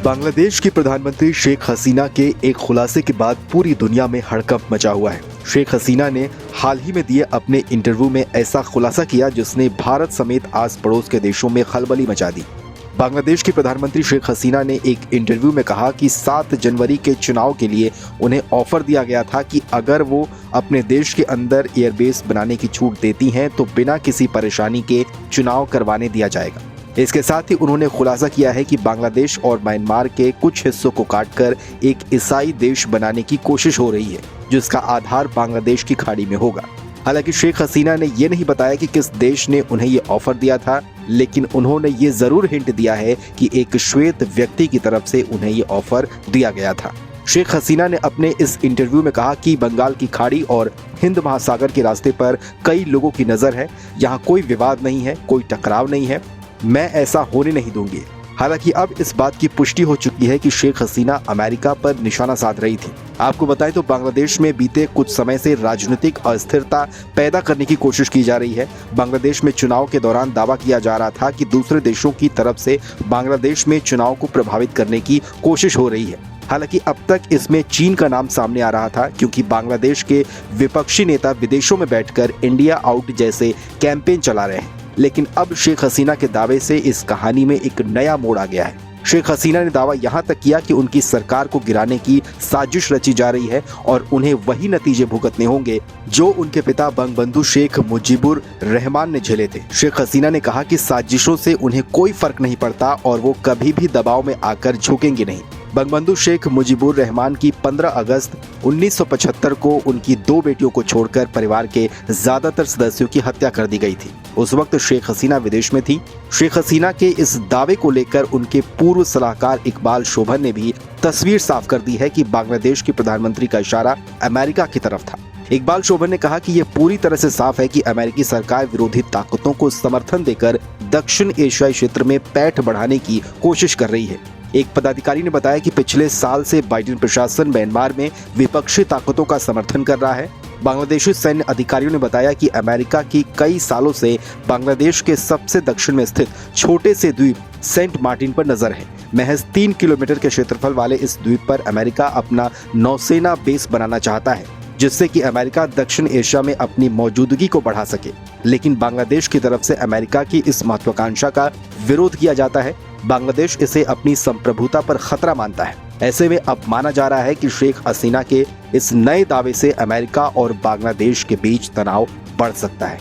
बांग्लादेश की प्रधानमंत्री शेख हसीना के एक खुलासे के बाद पूरी दुनिया में हड़कंप मचा हुआ है। शेख हसीना ने हाल ही में दिए अपने इंटरव्यू में ऐसा खुलासा किया जिसने भारत समेत आस पड़ोस के देशों में खलबली मचा दी। बांग्लादेश की प्रधानमंत्री शेख हसीना ने एक इंटरव्यू में कहा कि 7 जनवरी के चुनाव के लिए उन्हें ऑफर दिया गया था कि अगर वो अपने देश के अंदर एयरबेस बनाने की छूट देती हैं तो बिना किसी परेशानी के चुनाव करवाने दिया जाएगा। इसके साथ ही उन्होंने खुलासा किया है कि बांग्लादेश और म्यांमार के कुछ हिस्सों को काटकर एक ईसाई देश बनाने की कोशिश हो रही है, जिसका आधार बांग्लादेश की खाड़ी में होगा। हालांकि शेख हसीना ने यह नहीं बताया कि किस देश ने उन्हें ये ऑफर दिया था, लेकिन उन्होंने ये जरूर हिंट दिया है कि एक श्वेत व्यक्ति की तरफ से उन्हें ये ऑफर दिया गया था। शेख हसीना ने अपने इस इंटरव्यू में कहा कि बंगाल की खाड़ी और हिंद महासागर के रास्ते पर कई लोगों की नजर है, यहाँ कोई विवाद नहीं है, कोई टकराव नहीं है, मैं ऐसा होने नहीं दूंगी। हालांकि अब इस बात की पुष्टि हो चुकी है कि शेख हसीना अमेरिका पर निशाना साध रही थी। आपको बताएं तो बांग्लादेश में बीते कुछ समय से राजनीतिक अस्थिरता पैदा करने की कोशिश की जा रही है। बांग्लादेश में चुनाव के दौरान दावा किया जा रहा था कि दूसरे देशों की तरफ से बांग्लादेश में चुनाव को प्रभावित करने की कोशिश हो रही है। हालांकि अब तक इसमें चीन का नाम सामने आ रहा था, क्योंकि बांग्लादेश के विपक्षी नेता विदेशों में बैठकर इंडिया आउट जैसे कैंपेन चला रहे हैं। लेकिन अब शेख हसीना के दावे से इस कहानी में एक नया मोड़ आ गया है। शेख हसीना ने दावा यहाँ तक किया कि उनकी सरकार को गिराने की साजिश रची जा रही है और उन्हें वही नतीजे भुगतने होंगे जो उनके पिता बंगबंधु शेख मुजीबुर रहमान ने झेले थे। शेख हसीना ने कहा कि साजिशों से उन्हें कोई फर्क नहीं पड़ता और वो कभी भी दबाव में आकर झुकेंगे नहीं। बंगबंधु शेख मुजीबुर रहमान की 15 अगस्त 1975 को उनकी 2 बेटियों को छोड़कर परिवार के ज्यादातर सदस्यों की हत्या कर दी गई थी। उस वक्त शेख हसीना विदेश में थी। शेख हसीना के इस दावे को लेकर उनके पूर्व सलाहकार इकबाल शोभन ने भी तस्वीर साफ कर दी है कि बांग्लादेश के प्रधानमंत्री का इशारा अमेरिका की तरफ था। इकबाल शोभन ने कहा कि यह पूरी तरह से साफ है कि अमेरिकी सरकार विरोधी ताकतों को समर्थन देकर दक्षिण एशियाई क्षेत्र में पैठ बढ़ाने की कोशिश कर रही है। एक पदाधिकारी ने बताया कि पिछले साल से बाइडेन प्रशासन म्यांमार में विपक्षी ताकतों का समर्थन कर रहा है। बांग्लादेशी सैन्य अधिकारियों ने बताया कि अमेरिका की कई सालों से बांग्लादेश के सबसे दक्षिण में स्थित छोटे से द्वीप सेंट मार्टिन पर नजर है। महज 3 किलोमीटर के क्षेत्रफल वाले इस द्वीप पर अमेरिका अपना नौसेना बेस बनाना चाहता है, जिससे कि अमेरिका दक्षिण एशिया में अपनी मौजूदगी को बढ़ा सके। लेकिन बांग्लादेश की तरफ से अमेरिका की इस महत्वाकांक्षा का विरोध किया जाता है। बांग्लादेश इसे अपनी संप्रभुता पर खतरा मानता है। ऐसे में अब माना जा रहा है कि शेख हसीना के इस नए दावे से अमेरिका और बांग्लादेश के बीच तनाव बढ़ सकता है।